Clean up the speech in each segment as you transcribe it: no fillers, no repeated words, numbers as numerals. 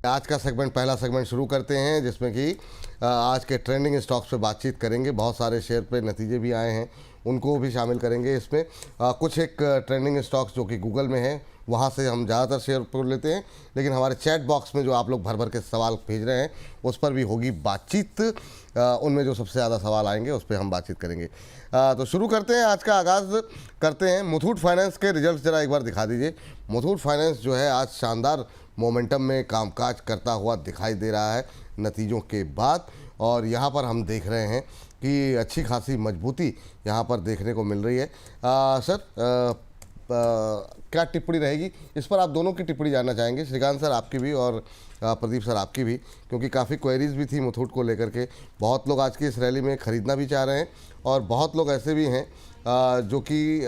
आज का सेगमेंट, पहला सेगमेंट शुरू करते हैं जिसमें कि आज के ट्रेंडिंग स्टॉक्स पे बातचीत करेंगे। बहुत सारे शेयर पे नतीजे भी आए हैं, उनको भी शामिल करेंगे इसमें। कुछ एक ट्रेंडिंग स्टॉक्स जो कि गूगल में है वहाँ से हम ज़्यादातर शेयर पर लेते हैं, लेकिन हमारे चैट बॉक्स में जो आप लोग भर भर के सवाल भेज रहे हैं उस पर भी होगी बातचीत। उनमें जो सबसे ज़्यादा सवाल आएंगे उस पर हम बातचीत करेंगे। तो शुरू करते हैं, आज का आगाज़ करते हैं। मुथूट फाइनेंस के रिजल्ट ज़रा एक बार दिखा दीजिए। मुथूट फाइनेंस जो है आज शानदार मोमेंटम में कामकाज करता हुआ दिखाई दे रहा है नतीजों के बाद, और यहाँ पर हम देख रहे हैं कि अच्छी खासी मजबूती यहाँ पर देखने को मिल रही है। सर क्या टिप्पणी रहेगी इस पर? आप दोनों की टिप्पणी जानना चाहेंगे, श्रीकांत सर आपकी भी और प्रदीप सर आपकी भी, क्योंकि काफ़ी क्वेरीज भी थी मुथूट को लेकर के। बहुत लोग आज की इस रैली में ख़रीदना भी चाह रहे हैं और बहुत लोग ऐसे भी हैं जो कि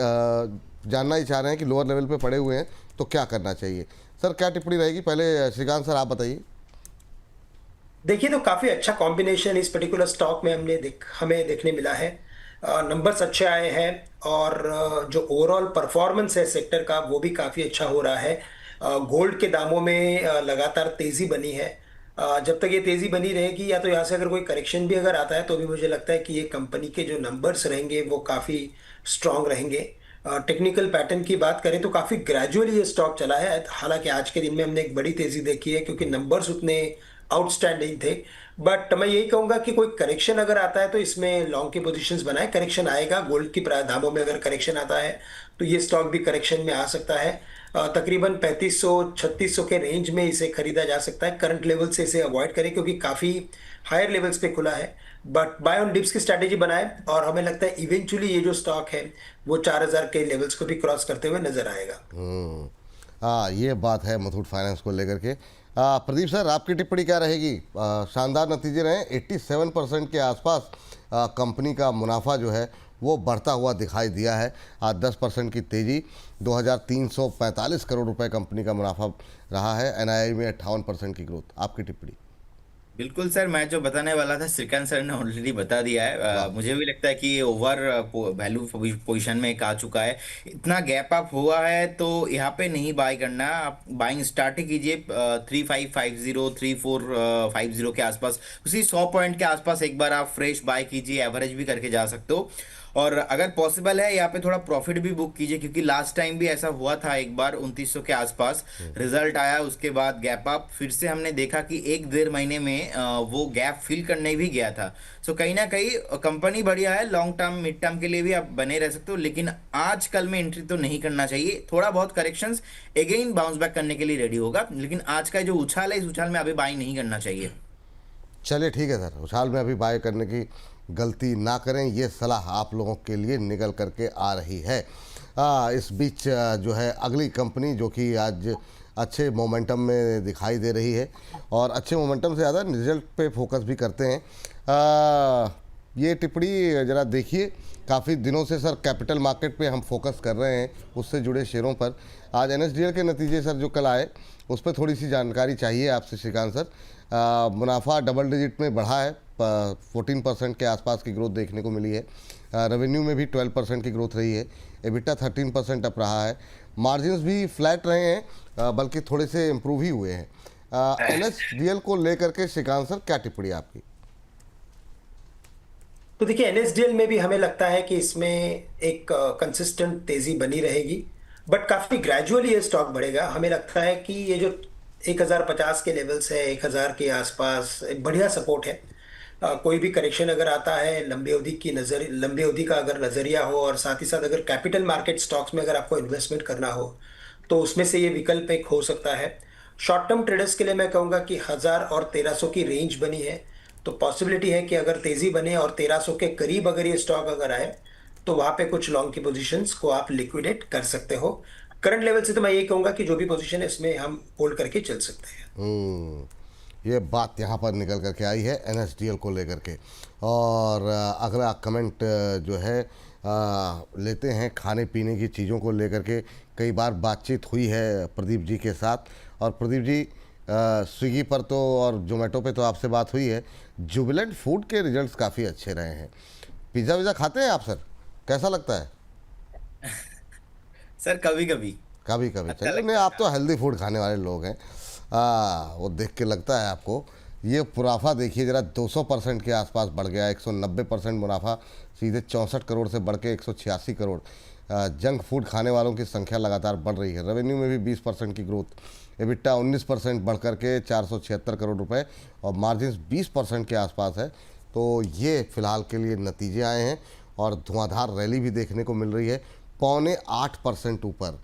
जानना ही चाह रहे हैं कि लोअर लेवल पे पड़े हुए हैं तो क्या करना चाहिए। सर क्या टिप्पणी रहेगी? पहले श्रीकांत सर आप बताइए। देखिए, तो काफी अच्छा कॉम्बिनेशन इस पर्टिकुलर स्टॉक में हमें देखने मिला है। नंबर्स अच्छे आए हैं और जो ओवरऑल परफॉर्मेंस है सेक्टर का वो भी काफी अच्छा हो रहा है। गोल्ड के दामों में लगातार तेजी बनी है। जब तक ये तेजी बनी रहेगी या तो यहाँ से अगर कोई करेक्शन भी अगर आता है तो भी मुझे लगता है कि ये कंपनी के जो नंबर्स रहेंगे वो काफी स्ट्रांग रहेंगे। टेक्निकल पैटर्न की बात करें तो काफी ग्रेजुअली ये स्टॉक चला है। हालांकि आज के दिन में हमने एक बड़ी तेजी देखी है क्योंकि नंबर्स उतने आउटस्टैंडिंग थे। बट मैं यही कहूंगा कि कोई करेक्शन अगर आता है तो इसमें लॉन्ग की पोजीशंस बनाए। करेक्शन आएगा, गोल्ड की दामों में अगर करेक्शन आता है तो ये स्टॉक भी करेक्शन में आ सकता है। तकरीबन 3500-3600 के रेंज में इसे खरीदा जा सकता है। करंट लेवल से इसे अवॉइड करें क्योंकि काफी हायर लेवल्स पे खुला है। बट बाय ऑन डिप्स की स्ट्रैटेजी बनाए और हमें लगता है इवेंचुअली ये जो स्टॉक है वो 4000 के लेवल्स को भी क्रॉस करते हुए नजर आएगा। हाँ, ये बात है मुथूट फाइनेंस को लेकर के। प्रदीप सर आपकी टिप्पणी क्या रहेगी? शानदार नतीजे रहे, 87% के आसपास कंपनी का मुनाफा जो है वो बढ़ता हुआ दिखाई दिया है। आज 10% की तेज़ी, 2345 करोड़ रुपए कंपनी का मुनाफा रहा है। एनआईआई में 58% की ग्रोथ। आपकी टिप्पणी? बिल्कुल सर, मैं जो बताने वाला था श्रीकांत सर ने ऑलरेडी बता दिया है। मुझे भी लगता है कि ये ओवर वैल्यू पोजीशन में एक आ चुका है। इतना गैप अप हुआ है तो यहाँ पे नहीं बाय करना। आप बाइंग स्टार्ट ही कीजिए 3550 3450 के आसपास, उसी 100 पॉइंट के आसपास एक बार आप फ्रेश बाय कीजिए। एवरेज भी करके जा सकते हो और अगर पॉसिबल है यहाँ पे थोड़ा प्रॉफिट भी बुक कीजिए, क्योंकि लास्ट टाइम भी ऐसा हुआ था एक बार 2900 के आसपास रिजल्ट आया, उसके बाद गैप अप, फिर से हमने देखा कि 1-1.5 महीने में वो गैप फिल करने भी गया था। सो कहीं ना कहीं कंपनी बढ़िया है, लॉन्ग टर्म मिड टर्म के लिए भी आप बने रह सकते हो, लेकिन आज कल में एंट्री तो नहीं करना चाहिए। थोड़ा बहुत करेक्शंस अगेन बाउंस बैक करने के लिए रेडी होगा, लेकिन आज का जो उछाल है इस उछाल में अभी बाई नहीं करना चाहिए। चलिए ठीक है सर, उछाल में अभी बाय करने की गलती ना करें, ये सलाह आप लोगों के लिए निकल करके आ रही है। इस बीच जो है अगली कंपनी जो कि आज अच्छे मोमेंटम में दिखाई दे रही है, और अच्छे मोमेंटम से ज़्यादा रिजल्ट पे फोकस भी करते हैं। ये टिप्पणी ज़रा देखिए। काफ़ी दिनों से सर कैपिटल मार्केट पे हम फोकस कर रहे हैं, उससे जुड़े शेयरों पर। आज एनएसडीएल के नतीजे सर जो कल आए उस पर थोड़ी सी जानकारी चाहिए आपसे श्रीकांत सर। मुनाफा डबल डिजिट में बढ़ा है, 14% के आसपास की ग्रोथ देखने को मिली है। रेवेन्यू में भी 12% की ग्रोथ रही है। एबिटा 13% अप रहा है। मार्जिन्स भी फ्लैट रहे हैं, बल्कि थोड़े से इम्प्रूव ही हुए हैं। एनएसडीएल को लेकर के श्रीकांत सर क्या टिप्पणी आपकी? तो देखिए, एनएसडीएल में भी हमें लगता है कि इसमें एक कंसिस्टेंट तेजी बनी रहेगी बट काफी ग्रेजुअली ये स्टॉक बढ़ेगा। हमें लगता है कि ये जो 1050 के लेवल्स है, 1000 के आसपास एक बढ़िया सपोर्ट है। कोई भी करेक्शन अगर आता है, लंबी अवधि का अगर नजरिया हो और साथ ही साथ अगर कैपिटल मार्केट स्टॉक्स में अगर आपको इन्वेस्टमेंट करना हो तो उसमें से ये विकल्प एक हो सकता है। शॉर्ट टर्म ट्रेडर्स के लिए मैं कहूंगा कि 1000 और 1300 की रेंज बनी है, तो पॉसिबिलिटी है कि अगर तेजी बने और 1300 के करीब अगर ये स्टॉक अगर आए तो वहां पे कुछ लॉन्ग की पोजीशंस को आप लिक्विडेट कर सकते हो। करंट लेवल से तो मैं यही कहूंगा कि जो भी पोजीशन है इसमें हम होल्ड करके चल सकते हैं। ये बात यहाँ पर निकल करके आई है एनएसडीएल को लेकर के। और अगला कमेंट जो है लेते हैं खाने पीने की चीज़ों को लेकर के। कई बार बातचीत हुई है प्रदीप जी के साथ, और प्रदीप जी स्विगी पर तो और जोमेटो पे तो आपसे बात हुई है। जुबिलेंट फूड के रिजल्ट्स काफ़ी अच्छे रहे हैं। पिज़्ज़ा विज़ा खाते हैं आप सर? कैसा लगता है? सर कभी कभी कभी कभी अच्छा चलिए, नहीं लगता आप तो हेल्दी फूड खाने वाले लोग हैं। वो देख के लगता है आपको। ये मुनाफा देखिए जरा, 200% के आसपास बढ़ गया, 190% मुनाफा सीधे 64 करोड़ से बढ़ के 186 करोड़। जंक फूड खाने वालों की संख्या लगातार बढ़ रही है। रेवेन्यू में भी 20% की ग्रोथ, एबिटा 19% बढ़ करके 476 करोड़ रुपए और मार्जिन 20% के आसपास है। तो ये फिलहाल के लिए नतीजे आए हैं और धुआंधार रैली भी देखने को मिल रही है, 7.25% ऊपर।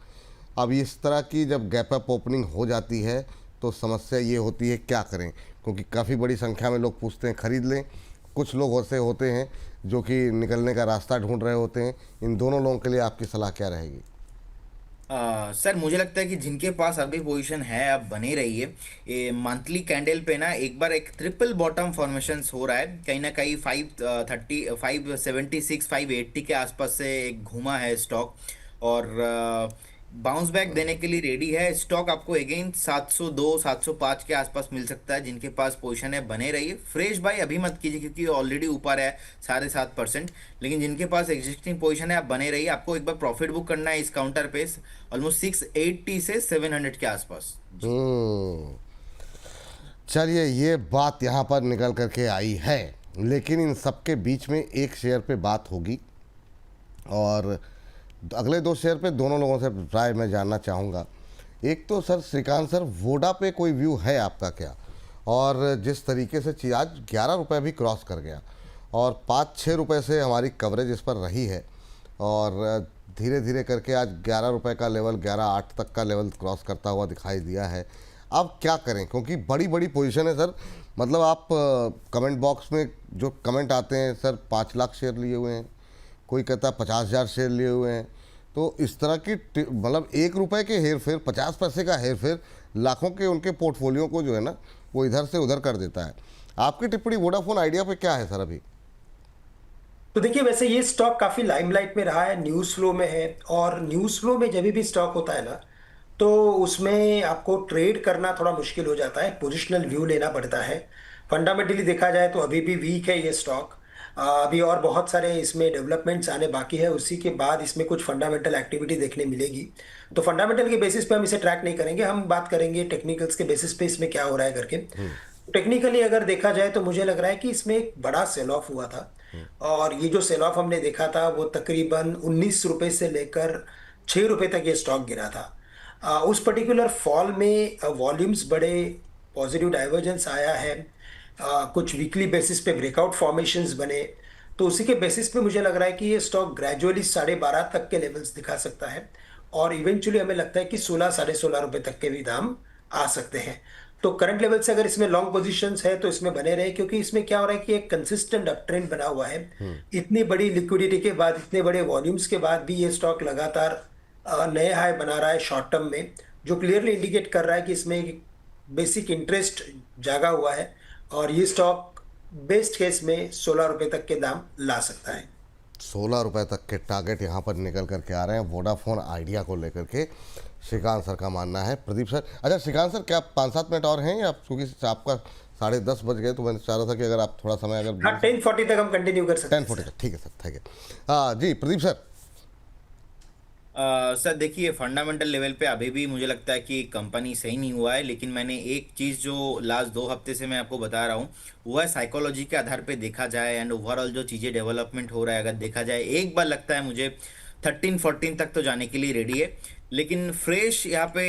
अब इस तरह की जब गैप अप ओपनिंग हो जाती है तो समस्या ये होती है क्या करें, क्योंकि काफ़ी बड़ी संख्या में लोग पूछते हैं खरीद लें, कुछ लोग ऐसे होते हैं जो कि निकलने का रास्ता ढूंढ रहे होते हैं। इन दोनों लोगों के लिए आपकी सलाह क्या रहेगी? सर मुझे लगता है कि जिनके पास अभी पोजीशन है अब बने रहिए। ये मंथली कैंडल पे ना एक बार एक ट्रिपल बॉटम फॉर्मेशन हो रहा है, कहीं ना कहीं 530 576 580 के आसपास से एक घूमा है स्टॉक और बाउंस बैक देने के लिए रेडी है स्टॉक। आपको अगेन 702 705 के आसपास मिल सकता है। जिनके पास पोजीशन है बने रहिए, फ्रेश बाय अभी मत कीजिए क्योंकि ऑलरेडी ऊपर है 7.5%। लेकिन जिनके पास एग्जिस्टिंग पोजीशन है आप बने रहिए। आपको एक बार प्रॉफिट बुक करना है इस काउंटर पे ऑलमोस्ट 680 से 700 के आसपास। चलिए, ये बात यहाँ पर निकल करके आई है, लेकिन इन सबके बीच में एक शेयर पे बात होगी और अगले 2 शेयर पे दोनों लोगों से राय मैं जानना चाहूँगा। एक तो सर श्रीकांत सर, वोडा पे कोई व्यू है आपका क्या? और जिस तरीके से आज 11 रुपये भी क्रॉस कर गया और 5-6 रुपये से हमारी कवरेज इस पर रही है और धीरे धीरे करके आज 11 रुपये का लेवल 11.8 तक का लेवल क्रॉस करता हुआ दिखाई दिया है। अब क्या करें, क्योंकि बड़ी बड़ी पोजीशन है सर। मतलब आप कमेंट बॉक्स में जो कमेंट आते हैं, सर 5 लाख शेयर लिए हुए हैं, कोई कहता है 50,000 शेयर लिए हुए हैं। तो इस तरह की मतलब 1 रुपये के हेर फेर, 50 पैसे का हेर फेर लाखों के उनके पोर्टफोलियो को जो है ना वो इधर से उधर कर देता है। आपकी टिप्पणी वोडाफोन आइडिया पे क्या है सर अभी? तो देखिए, वैसे ये स्टॉक काफी लाइमलाइट में रहा है, न्यूज फ्लो में है। और न्यूज फ्लो में जब भी स्टॉक होता है ना, तो उसमें आपको ट्रेड करना थोड़ा मुश्किल हो जाता है, पोजिशनल व्यू लेना पड़ता है। फंडामेंटली देखा जाए तो अभी भी वीक है ये स्टॉक। अभी और बहुत सारे इसमें डेवलपमेंट्स आने बाकी है, उसी के बाद इसमें कुछ फंडामेंटल एक्टिविटी देखने मिलेगी। तो फंडामेंटल के बेसिस पे हम इसे ट्रैक नहीं करेंगे, हम बात करेंगे टेक्निकल्स के बेसिस पे इसमें क्या हो रहा है करके। टेक्निकली अगर देखा जाए तो मुझे लग रहा है कि इसमें एक बड़ा सेल ऑफ हुआ था और ये जो सेल ऑफ हमने देखा था वो तकरीबन 19 रुपए से लेकर 6 रुपए तक ये स्टॉक गिरा था। उस पर्टिकुलर फॉल में वॉल्यूम्स बड़े, पॉजिटिव डाइवर्जेंस आया है। कुछ वीकली बेसिस पे ब्रेकआउट फॉर्मेशंस बने। तो उसी के बेसिस पे मुझे लग रहा है कि ये स्टॉक ग्रेजुअली 12.5 तक के लेवल्स दिखा सकता है और इवेंचुअली हमें लगता है कि 16 16.5 रुपए तक के भी दाम आ सकते हैं। तो करंट लेवल से अगर इसमें लॉन्ग पोजीशंस है तो इसमें बने रहे, क्योंकि इसमें क्या हो रहा है कि एक कंसिस्टेंट अप ट्रेंड बना हुआ है। इतनी बड़ी लिक्विडिटी के बाद, इतने बड़े वॉल्यूम्स के बाद भी ये स्टॉक लगातार नए हाई बना रहा है शॉर्ट टर्म में, जो क्लियरली इंडिकेट कर रहा है कि इसमें बेसिक इंटरेस्ट जागा हुआ है और ये स्टॉक बेस्ट केस में 16 रुपए तक के दाम ला सकता है। 16 रुपये तक के टारगेट यहाँ पर निकल करके आ रहे हैं वोडाफोन आइडिया को लेकर के, श्रीकांत सर का मानना है। प्रदीप सर, अच्छा श्रीकांत सर, क्या 5-7 मिनट और हैं या क्योंकि आपका 10:30 बज गए तो मैंने चाह रहा था कि अगर आप थोड़ा समय अगर 10:40 तक हम कंटिन्यू कर सकते हैं। 10:40 तक, ठीक है सर, ठीक है। हाँ जी प्रदीप सर। सर देखिए, फंडामेंटल लेवल पे अभी भी मुझे लगता है कि कंपनी सही नहीं हुआ है। लेकिन मैंने एक चीज़ जो लास्ट 2 हफ्ते से मैं आपको बता रहा हूँ वो है साइकोलॉजी के आधार पे देखा जाए एंड ओवरऑल जो चीज़ें डेवलपमेंट हो रहा है अगर देखा जाए, एक बार लगता है मुझे 13-14 तक तो जाने के लिए रेडी है। लेकिन फ्रेश यहाँ पे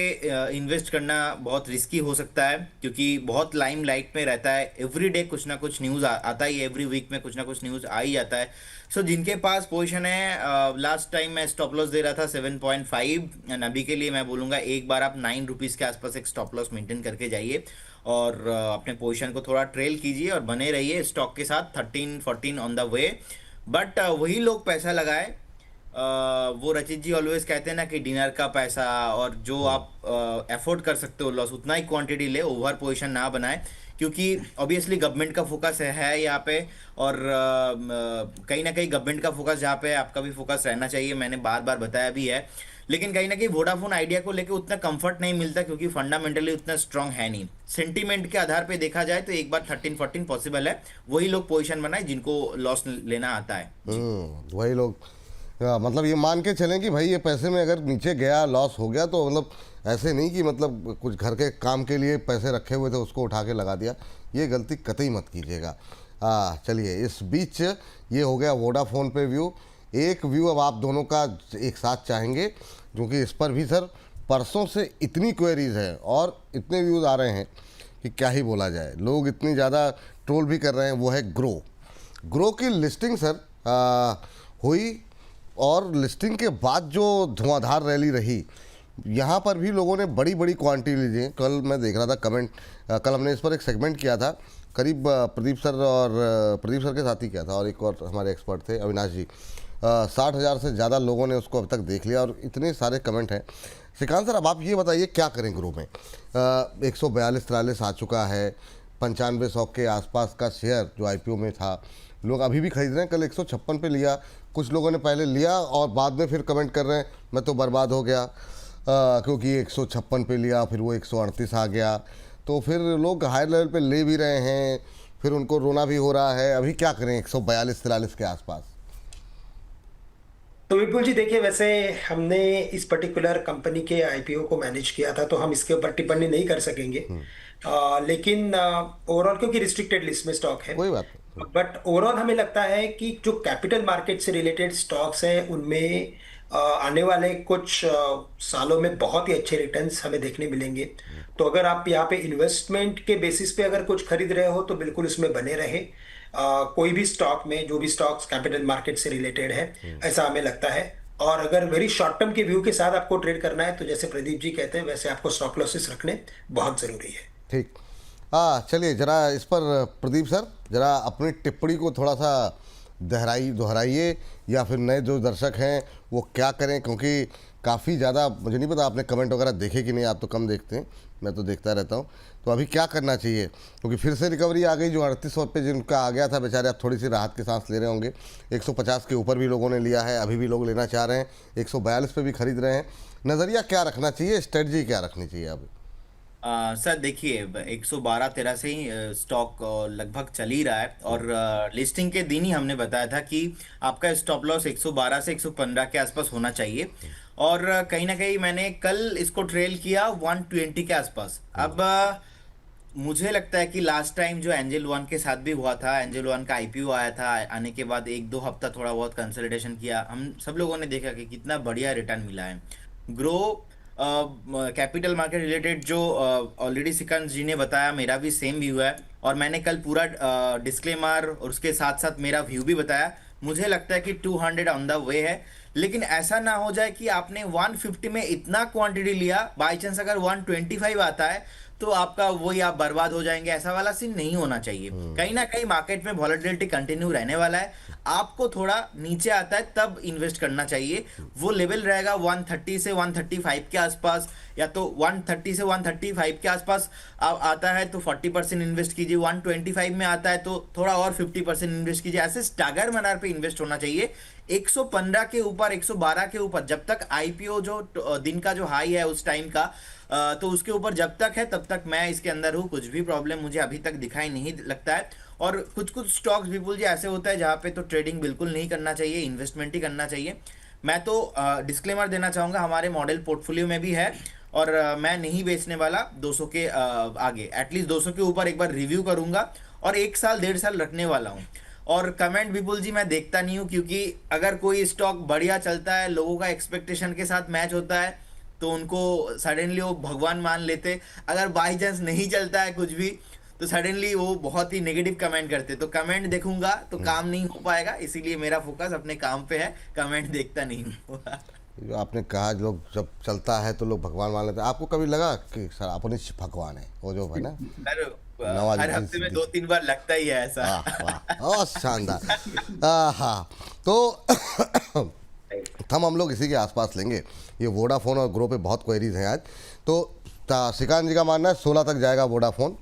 इन्वेस्ट करना बहुत रिस्की हो सकता है क्योंकि बहुत लाइम लाइट में रहता है। एवरी डे कुछ ना कुछ न्यूज़ आता ही है, एवरी वीक में कुछ ना कुछ न्यूज़ आ ही जाता है। सो जिनके पास पोजीशन है, लास्ट टाइम मैं स्टॉप लॉस दे रहा था 7.5 एंड अभी के लिए मैं बोलूँगा एक बार आप 9 रुपीज़ के आसपास एक स्टॉप लॉस मेंटेन करके जाइए और अपने पोजीशन को थोड़ा ट्रेल कीजिए और बने रहिए स्टॉक के साथ 13-14 ऑन द वे। बट वही लोग पैसा लगाए, वो रचित जी ऑलवेज कहते हैं ना कि डिनर का पैसा और जो आप अफोर्ड कर सकते हो लॉस उतना ही क्वांटिटी ले, ओवर पोजीशन ना बनाए क्योंकि ऑब्वियसली गवर्नमेंट का फोकस है यहाँ पे और कहीं ना कहीं गवर्नमेंट का फोकस जहाँ पे आपका भी फोकस रहना चाहिए, मैंने बार बार बताया भी है। लेकिन कहीं ना कहीं वोडाफोन आइडिया को लेकर उतना कंफर्ट नहीं मिलता क्योंकि फंडामेंटली उतना स्ट्रांग है नहीं। सेंटीमेंट के आधार पे देखा जाए तो एक बार 13-14 पॉसिबल है, वही लोग पोजीशन बनाए जिनको लॉस लेना आता है। वही लोग मतलब ये मान के चलें कि भाई ये पैसे में अगर नीचे गया, लॉस हो गया तो मतलब ऐसे नहीं कि मतलब कुछ घर के काम के लिए पैसे रखे हुए थे उसको उठा के लगा दिया, ये गलती कतई मत कीजिएगा। चलिए, इस बीच ये हो गया वोडाफोन पे व्यू। एक व्यू अब आप दोनों का एक साथ चाहेंगे, क्योंकि इस पर भी सर परसों से इतनी क्वेरीज हैं और इतने व्यूज़ आ रहे हैं कि क्या ही बोला जाए, लोग इतनी ज़्यादा ट्रोल भी कर रहे हैं। वो है ग्रो की लिस्टिंग सर हुई, और लिस्टिंग के बाद जो धुआंधार रैली रही, यहाँ पर भी लोगों ने बड़ी बड़ी क्वांटिटी ली है। कल मैं देख रहा था कमेंट, कल हमने इस पर एक सेगमेंट किया था, करीब प्रदीप सर के साथ ही किया था, और एक और हमारे एक्सपर्ट थे अविनाश जी। 60,000 से ज़्यादा लोगों ने उसको अब तक देख लिया और इतने सारे कमेंट हैं। श्रीकांत सर, अब आप ये बताइए क्या करें ग्रुप में? 142-43 आ चुका है, 9500 के आसपास का शेयर जो आईपीओ में था, लोग अभी भी खरीद रहे हैं। कल 156 पे लिया, कुछ लोगों ने पहले लिया और बाद में फिर कमेंट कर रहे हैं मैं तो बर्बाद हो गया, क्योंकि 156 पे लिया फिर वो 138 आ गया। तो फिर लोग हायर लेवल पे ले भी रहे हैं, फिर उनको रोना भी हो रहा है। अभी क्या करें 142-43 के आसपास? तो विपुल जी देखिए, वैसे हमने इस पर्टिकुलर कंपनी के आईपीओ को मैनेज किया था, तो हम इसके ऊपर टिप्पणी नहीं कर सकेंगे। लेकिन ओवरऑल क्योंकि रिस्ट्रिक्टेड लिस्ट में स्टॉक है, कोई बात नहीं। बट ओवरऑल हमें लगता है कि जो कैपिटल मार्केट से रिलेटेड स्टॉक्स हैं उनमें आने वाले कुछ सालों में बहुत ही अच्छे रिटर्न्स हमें देखने मिलेंगे। तो अगर आप यहाँ पे इन्वेस्टमेंट के बेसिस पे अगर कुछ खरीद रहे हो तो बिल्कुल उसमें बने रहे। कोई भी स्टॉक में जो भी स्टॉक्स कैपिटल मार्केट से रिलेटेड है, ऐसा हमें लगता है। और अगर वेरी शॉर्ट टर्म के व्यू के साथ आपको ट्रेड करना है तो जैसे प्रदीप जी कहते हैं वैसे आपको स्टॉप लॉसेस रखने बहुत जरूरी है। ठीक। चलिए ज़रा इस पर प्रदीप सर ज़रा अपनी टिप्पणी को थोड़ा सा दोहराइए, या फिर नए जो दर्शक हैं वो क्या करें, क्योंकि काफ़ी ज़्यादा, मुझे नहीं पता आपने कमेंट वगैरह देखे कि नहीं, आप तो कम देखते हैं, मैं तो देखता रहता हूँ। तो अभी क्या करना चाहिए, क्योंकि फिर से रिकवरी आ गई, जो 3800 पे जिनका आ गया था बेचारे अब थोड़ी सी राहत की सांस ले रहे होंगे। 150 के ऊपर भी लोगों ने लिया है, अभी भी लोग लेना चाह रहे हैं, 142 पे भी खरीद रहे हैं। नज़रिया क्या रखना चाहिए, स्ट्रेटजी क्या रखनी चाहिए अब? सर देखिए, 112-13 से ही स्टॉक लगभग चल ही रहा है, और लिस्टिंग के दिन ही हमने बताया था कि आपका स्टॉप लॉस 112 से 115 के आसपास होना चाहिए। और कहीं ना कहीं मैंने कल इसको ट्रेल किया 120 के आसपास। अब मुझे लगता है कि लास्ट टाइम जो एंजल वन के साथ भी हुआ था, एंजल वन का आईपीओ आया था, आने के बाद 1-2 हफ्ता थोड़ा बहुत कंसोलिडेशन किया, हम सब लोगों ने देखा कि कितना बढ़िया रिटर्न मिला है। ग्रो कैपिटल मार्केट रिलेटेड जो ऑलरेडी सिकंद जी ने बताया, मेरा भी सेम व्यू है, और मैंने कल पूरा डिस्क्लेमर और उसके साथ साथ मेरा व्यू भी बताया। मुझे लगता है कि 200 ऑन द वे है, लेकिन ऐसा ना हो जाए कि आपने 150 में इतना क्वांटिटी लिया, बाई चांस अगर 125 आता है तो आपका वही, आप बर्बाद हो जाएंगे। ऐसा वाला सीन नहीं होना चाहिए। कहीं ना कहीं मार्केट में वॉलेटिलिटी कंटिन्यू रहने वाला है, आपको थोड़ा नीचे आता है तब इन्वेस्ट करना चाहिए। वो लेवल रहेगा 130 से 135 के आसपास, या तो 130 से 135 के आसपास आता है तो 40% इन्वेस्ट कीजिए, 125 में आता है तो थोड़ा और 50% इन्वेस्ट कीजिए। ऐसे स्टैगर मनार पे इन्वेस्ट होना चाहिए। 115 के ऊपर, 112 के ऊपर, जब तक आईपीओ जो दिन का जो हाई है उस टाइम का, तो उसके ऊपर जब तक है तब तक मैं इसके अंदर हूँ। कुछ भी प्रॉब्लम मुझे अभी तक दिखाई नहीं लगता है। और कुछ कुछ स्टॉक्स विपुल जी ऐसे होता है जहाँ पे तो ट्रेडिंग बिल्कुल नहीं करना चाहिए, इन्वेस्टमेंट ही करना चाहिए। मैं तो डिस्क्लेमर देना चाहूँगा, हमारे मॉडल पोर्टफोलियो में भी है, और मैं नहीं बेचने वाला 200 के आगे। एटलीस्ट 200 के ऊपर एक बार रिव्यू करूंगा, और 1 साल 1.5 साल रखने वाला हूँ। और कमेंट विपुल जी मैं देखता नहीं हूँ, क्योंकि अगर कोई स्टॉक बढ़िया चलता है, लोगों का एक्सपेक्टेशन के साथ मैच होता है, तो उनको सडनली वो भगवान मान लेते। अगर बाई चांस नहीं चलता है कुछ भी, तो सडनली वो बहुत ही नेगेटिव कमेंट करते। तो कमेंट देखूंगा तो काम नहीं हो पाएगा, इसीलिए मेरा फोकस अपने काम पे है, कमेंट देखता नहीं हूँ। जो आपने कहा, लोग जब चलता है तो लोग भगवान मान लेते हैं, आपको कभी लगा कि सर अपनी भगवान है वो जो है ना? सर नवाजुद्दीन हर हफ्ते में 2-3 बार लगता ही है ऐसा। वाह, बहुत शानदार। हाँ, तो हम लोग इसी के आसपास लेंगे। ये वोडाफोन और ग्रो पे बहुत क्वेरीज हैं आज। तो श्रीकांत जी का मानना है 16 तक जाएगा वोडाफोन,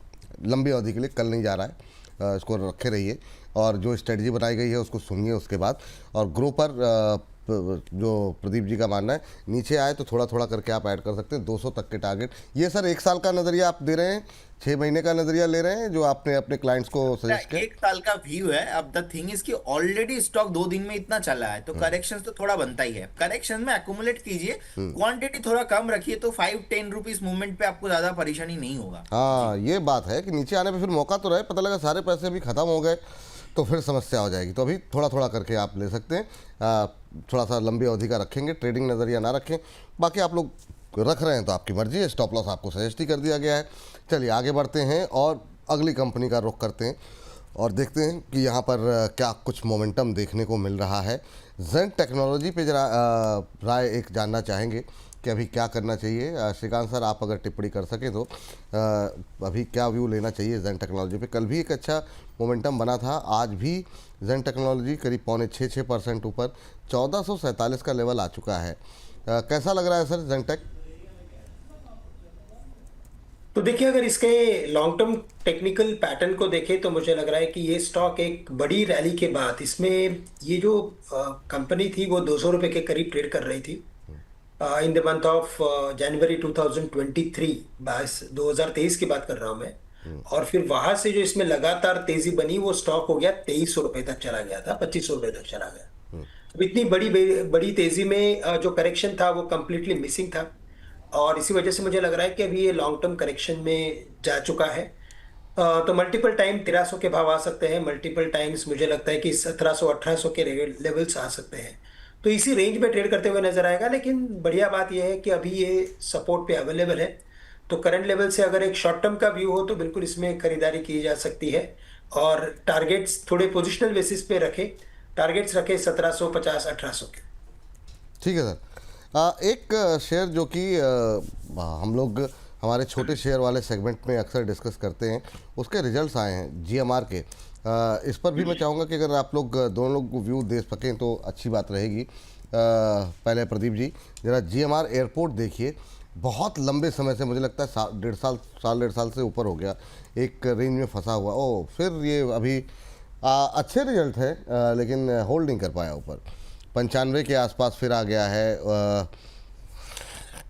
लंबी अवधि के लिए, कल नहीं जा रहा है, इसको रखे रहिए, और जो स्ट्रेटजी बनाई गई है उसको सुनिए उसके बाद। और ग्रो पर जो प्रदीप जी का मानना है नीचे आए तो थोड़ा थोड़ा करके आप ऐड कर सकते हैं, 200 तक के टारगेट। ये सर 1 साल का नज़रिया आप दे रहे हैं 6 महीने का नजरिया ले रहे हैं जो आपने अपने क्लाइंट्स को सजेस्ट किया? एक साल का व्यू है। अब द थिंग इज कि ऑलरेडी स्टॉक 2 दिन में इतना चला है, तो करेक्शन तो थोड़ा बनता ही है। करेक्शन में एक्यूमुलेट कीजिए, क्वांटिटी थोड़ा कम रखिए, तो 5-10 रुपीज मूवमेंट पे आपको ज्यादा परेशानी नहीं होगा। हाँ, ये बात है कि नीचे आने पे फिर मौका तो रहे, पता लगा सारे पैसे भी खत्म हो गए तो फिर समस्या हो जाएगी। तो अभी थोड़ा थोड़ा करके आप ले सकते हैं। थोड़ा सा लंबी अवधि का रखेंगे, ट्रेडिंग नज़रिया ना रखें। बाकी आप लोग रख रहे हैं तो आपकी मर्जी है, स्टॉप लॉस आपको सजेस्ट ही कर दिया गया है। चलिए आगे बढ़ते हैं और अगली कंपनी का रुख करते हैं और देखते हैं कि यहाँ पर क्या कुछ मोमेंटम देखने को मिल रहा है। जेन टेक्नोलॉजी पे जरा राय एक जानना चाहेंगे कि अभी क्या करना चाहिए। श्रीकांत सर, आप अगर टिप्पणी कर सकें तो अभी क्या व्यू लेना चाहिए जेन टेक्नोलॉजी पे? कल भी एक अच्छा मोमेंटम बना था, आज भी जेन टेक्नोलॉजी करीब 6.5% ऊपर 1447 का लेवल आ चुका है। कैसा लग रहा है सर जेन टेक? तो देखिए, अगर इसके लॉन्ग टर्म टेक्निकल पैटर्न को देखें तो मुझे लग रहा है कि ये स्टॉक एक बड़ी रैली के बाद इसमें ये जो कंपनी थी वो 200 रुपये के करीब ट्रेड कर रही थी in the month of January 2023, 2023 की बात कर रहा हूँ मैं। और फिर वहां से जो इसमें लगातार तेजी बनी, वो स्टॉक हो गया 2300 रुपये तक चला गया था, 2500 रुपये तक चला गया। अब इतनी बड़ी बड़ी तेजी में जो करेक्शन था वो कंप्लीटली मिसिंग था, और इसी वजह से मुझे लग रहा है कि अभी ये लॉन्ग टर्म करेक्शन में जा चुका है। तो मल्टीपल टाइम 1300 के भाव आ सकते हैं, मल्टीपल टाइम्स मुझे लगता है कि 1700-1800 के लेवल्स आ सकते हैं। तो इसी रेंज में ट्रेड करते हुए नजर आएगा। लेकिन बढ़िया बात यह है कि अभी ये सपोर्ट पे अवेलेबल है, तो करंट लेवल से अगर एक शॉर्ट टर्म का व्यू हो तो बिल्कुल इसमें खरीदारी की जा सकती है। और टारगेट्स थोड़े पोजिशनल बेसिस पे रखे, टारगेट्स रखे 1750-1800 के। ठीक है सर। एक शेयर जो कि हम लोग हमारे छोटे शेयर वाले सेगमेंट में अक्सर डिस्कस करते हैं, उसके रिजल्ट्स आए हैं जीएमआर के। इस पर भी मैं चाहूँगा कि अगर आप लोग दोनों लोग व्यू दे सकें तो अच्छी बात रहेगी। पहले प्रदीप जी, ज़रा जीएमआर एयरपोर्ट देखिए, बहुत लंबे समय से, मुझे लगता है डेढ़ साल से ऊपर हो गया एक रेंज में फंसा हुआ। ओ फिर ये अभी अच्छे रिजल्ट है लेकिन होल्ड नहीं कर पाया ऊपर, 95 के आसपास फिर आ गया है।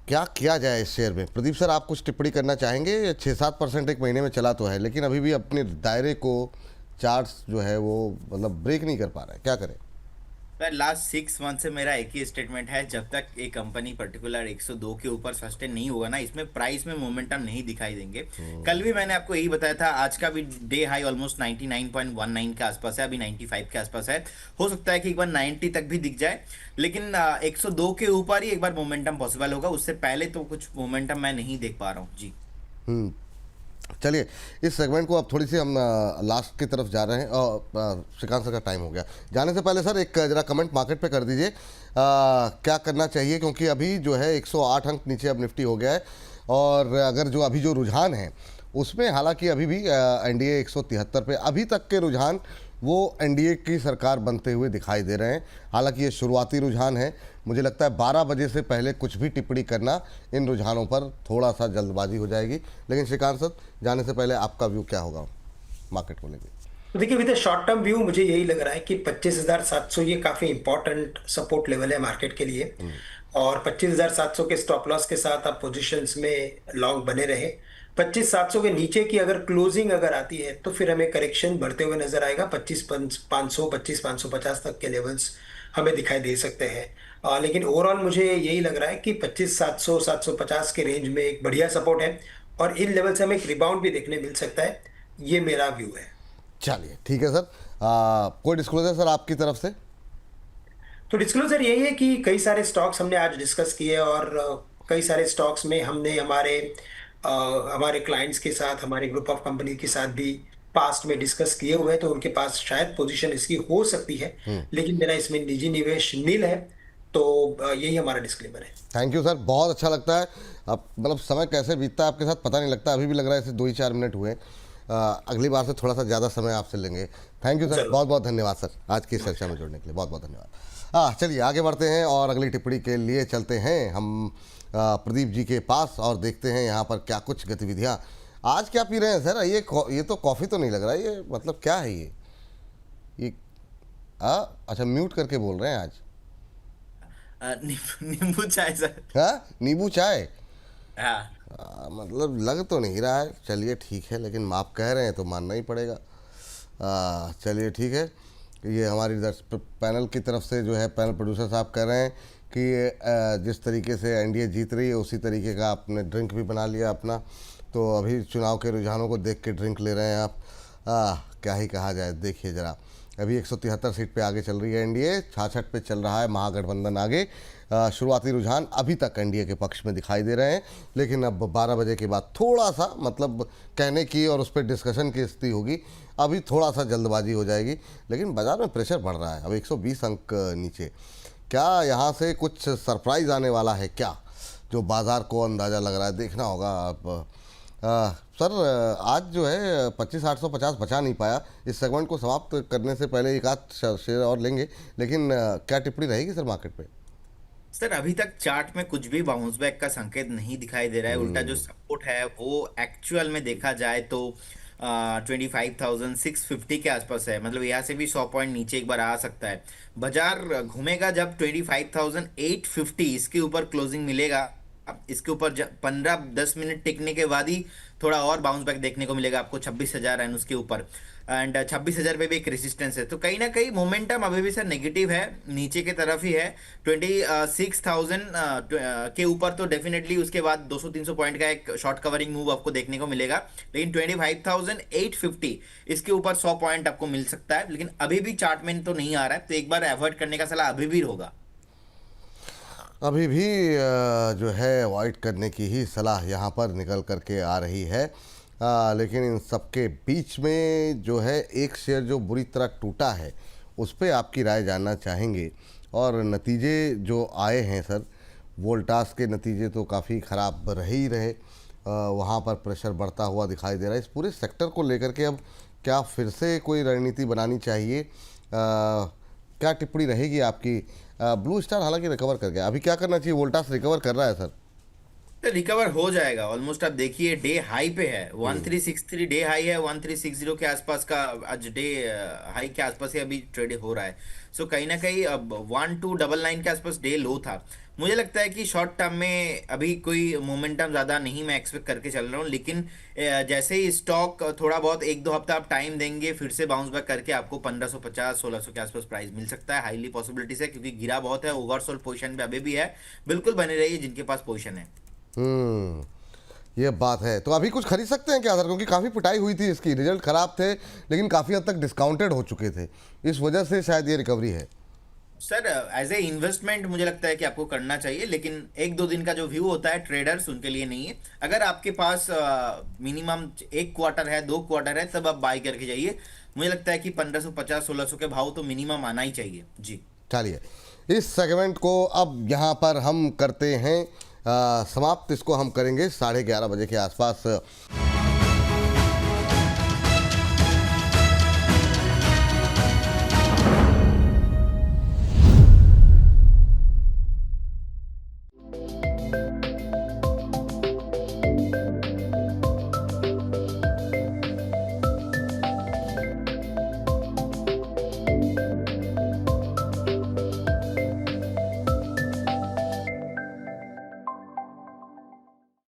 क्या किया जाए इस शेयर में? प्रदीप सर, आप कुछ टिप्पणी करना चाहेंगे? 6-7% एक महीने में चला तो है, लेकिन अभी भी अपने दायरे को चार्ट्स जो है वो मतलब ब्रेक नहीं कर पा रहा है, क्या करें? लास्ट 6 मंथ से मेरा एक ही स्टेटमेंट है, जब तक एक कंपनी पर्टिकुलर 102 के ऊपर सस्टेन नहीं होगा ना, इसमें प्राइस में मोमेंटम नहीं दिखाई देंगे। कल भी मैंने आपको यही बताया था। आज का भी डे हाई ऑलमोस्ट 99.19 के आसपास है, अभी 95 के आसपास है। हो सकता है कि एक बार 90 तक भी दिख जाए, लेकिन 102 के ऊपर ही एक बार मोमेंटम पॉसिबल होगा। उससे पहले तो कुछ मोमेंटम मैं नहीं देख पा रहा हूँ जी। हम्म चलिए, इस सेगमेंट को अब थोड़ी सी हम लास्ट की तरफ जा रहे हैं और श्रीकांत सर का टाइम हो गया। जाने से पहले सर एक जरा कमेंट मार्केट पे कर दीजिए, क्या करना चाहिए, क्योंकि अभी जो है 108 अंक नीचे अब निफ्टी हो गया है। और अगर जो अभी जो रुझान है उसमें, हालांकि अभी भी एनडीए 173 पे, अभी तक के रुझान वो एनडीए की सरकार बनते हुए दिखाई दे रहे हैं। हालांकि ये शुरुआती रुझान है, मुझे लगता है 12 बजे से पहले कुछ भी टिप्पणी करना इन रुझानों पर थोड़ा सा जल्दबाजी हो जाएगी। लेकिन श्रीकांत सर, जाने से पहले आपका व्यू क्या होगा मार्केट को लेकर? तो देखिए, विद शॉर्ट टर्म व्यू मुझे यही लग रहा है कि 25,700 ये काफी इंपॉर्टेंट सपोर्ट लेवल है मार्केट के लिए। और 25,700 के स्टॉप लॉस के साथ आप पोजीशंस में लॉन्ग बने रहे। 25,700 के नीचे की अगर क्लोजिंग अगर आती है तो फिर हमें करेक्शन बढ़ते हुए नजर आएगा। 25,500, 25,550 तक के लेवल्स हमें दिखाई दे सकते हैं। लेकिन ओवरऑल मुझे यही लग रहा है कि 25,700, 750 के रेंज में एक बढ़िया सपोर्ट है, और इन लेवल से हमें एक रिबाउंड भी देखने मिल सकता है। ये मेरा व्यू है। चलिए ठीक है सर। कोई डिस्क्लोजर सर आपकी तरफ से? तो डिस्क्लोजर यही है कि कई सारे स्टॉक्स हमने आज डिस्कस किए, और कई सारे स्टॉक्स में हमने हमारे क्लाइंट्स के साथ, हमारे ग्रुप ऑफ कंपनी के साथ भी पास्ट में डिस्कस किए हुए हैं, तो उनके पास शायद पोजीशन इसकी हो सकती है, लेकिन मेरा इसमें निजी निवेश नील है। तो यही हमारा डिस्क्लेमर है। थैंक यू सर, बहुत अच्छा लगता है। अब मतलब समय कैसे बीतता है आपके साथ पता नहीं लगता। अभी भी लग रहा है ऐसे 2 ही 4 मिनट हुए। अगली बार से थोड़ा सा ज़्यादा समय आपसे लेंगे। थैंक यू सर, बहुत बहुत धन्यवाद सर आज की चर्चा में जुड़ने के लिए, बहुत बहुत धन्यवाद। चलिए आगे बढ़ते हैं और अगली टिप्पणी के लिए चलते हैं हम प्रदीप जी के पास और देखते हैं यहाँ पर क्या कुछ गतिविधियाँ। आज क्या पी रहे हैं सर? ये तो कॉफ़ी तो नहीं लग रहा है, ये मतलब क्या है ये अच्छा म्यूट करके बोल रहे हैं आज। नींबू चाय सर। हाँ, नींबू चाय। हाँ। मतलब लग तो नहीं रहा है, चलिए ठीक है, लेकिन आप कह रहे हैं तो मानना ही पड़ेगा। चलिए ठीक है। ये हमारी पैनल की तरफ से जो है पैनल प्रोड्यूसर साहब कह रहे हैं कि जिस तरीके से एनडीए जीत रही है उसी तरीके का आपने ड्रिंक भी बना लिया अपना। तो अभी चुनाव के रुझानों को देख के ड्रिंक ले रहे हैं आप। क्या ही कहा जाए, देखिए ज़रा। अभी 173 सीट पे आगे चल रही है एनडीए, 66 पे चल रहा है महागठबंधन आगे। शुरुआती रुझान अभी तक एनडीए के पक्ष में दिखाई दे रहे हैं, लेकिन अब 12 बजे के बाद थोड़ा सा मतलब कहने की और उस पर डिस्कशन की स्थिति होगी। अभी थोड़ा सा जल्दबाजी हो जाएगी, लेकिन बाज़ार में प्रेशर बढ़ रहा है। अब 120 अंक नीचे, क्या यहाँ से कुछ सरप्राइज़ आने वाला है क्या, जो बाज़ार को अंदाज़ा लग रहा है? देखना होगा। आप सर, आज जो है 25,850 बचा नहीं पाया। इस सेगमेंट को समाप्त करने से पहले एक आध शेयर और लेंगे, लेकिन क्या टिप्पणी रहेगी सर मार्केट पे? सर अभी तक चार्ट में कुछ भी बाउंस बैक का संकेत नहीं दिखाई दे रहा है। उल्टा जो सपोर्ट है वो एक्चुअल में देखा जाए तो 25,650 के आसपास है। मतलब यहाँ से भी 100 पॉइंट नीचे एक बार आ सकता है। बाजार घूमेगा जब 25,850 इसके ऊपर क्लोजिंग मिलेगा। अब इसके ऊपर 15-10 मिनट टिकने के बाद ही थोड़ा और बाउंस बैक देखने को मिलेगा आपको 26,000 एंड उसके ऊपर। एंड 26,000 पे भी एक रेजिस्टेंस है, तो कहीं ना कहीं मोमेंटम अभी भी सर नेगेटिव है, नीचे की तरफ ही है। 26,000 के ऊपर तो डेफिनेटली उसके बाद 200-300 पॉइंट का एक शॉर्ट कवरिंग मूव आपको देखने को मिलेगा। लेकिन 25,850 इसके ऊपर 100 पॉइंट आपको मिल सकता है, लेकिन अभी भी चार्ट में तो नहीं आ रहा है, तो एक बार अवॉइड करने का सलाह अभी भी होगा। अभी भी जो है अवॉइड करने की ही सलाह यहाँ पर निकल करके आ रही है। लेकिन इन सबके बीच में जो है एक शेयर जो बुरी तरह टूटा है, उस पर आपकी राय जानना चाहेंगे। और नतीजे जो आए हैं सर, वोल्टास के नतीजे तो काफ़ी ख़राब रहे ही रहे। वहाँ पर प्रेशर बढ़ता हुआ दिखाई दे रहा है। इस पूरे सेक्टर को लेकर के अब क्या फिर से कोई रणनीति बनानी चाहिए? क्या टिप्पणी रहेगी आपकी? ब्लू स्टार हालांकि रिकवर कर गया, अभी क्या करना चाहिए? वोल्टास रिकवर कर रहा है सर। तो रिकवर हो जाएगा ऑलमोस्ट। आप देखिए डे हाई पे है 1363, डे हाई है 1360 के आसपास का। आज डे हाई के आसपास ही अभी ट्रेड हो रहा है। सो कहीं ना कहीं अब 1299 के आसपास डे लो था। मुझे लगता है कि शॉर्ट टर्म में अभी कोई मोमेंटम ज़्यादा नहीं मैं एक्सपेक्ट करके चल रहा हूँ, लेकिन जैसे ही स्टॉक थोड़ा बहुत 1-2 हफ्ता आप टाइम देंगे, फिर से बाउंस बैक करके आपको 1550-1600 के आसपास प्राइस मिल सकता है। हाईली पॉसिबिलिटीज है, क्योंकि गिरा बहुत है, ओवरसोल्ड पोजीशन पे अभी भी है। बिल्कुल बने रहिए जिनके पास पोजीशन है। हम्म, ये बात है। तो अभी कुछ खरीद सकते हैं क्या सर? क्योंकि काफ़ी पिटाई हुई थी, इसकी रिजल्ट ख़राब थे, लेकिन काफ़ी हद तक डिस्काउंटेड हो चुके थे। इस वजह से शायद ये रिकवरी है। सर एज ए इन्वेस्टमेंट मुझे लगता है कि आपको करना चाहिए, लेकिन 1-2 दिन का जो व्यू होता है ट्रेडर्स उनके लिए नहीं है। अगर आपके पास मिनिमम 1 क्वार्टर है, 2 क्वार्टर है, तब आप बाई करके जाइए। मुझे लगता है कि 1550-1600 के भाव तो मिनिमम आना ही चाहिए जी। चलिए, इस सेगमेंट को अब यहाँ पर हम करते हैं समाप्त। इसको हम करेंगे 11:30 बजे के आसपास।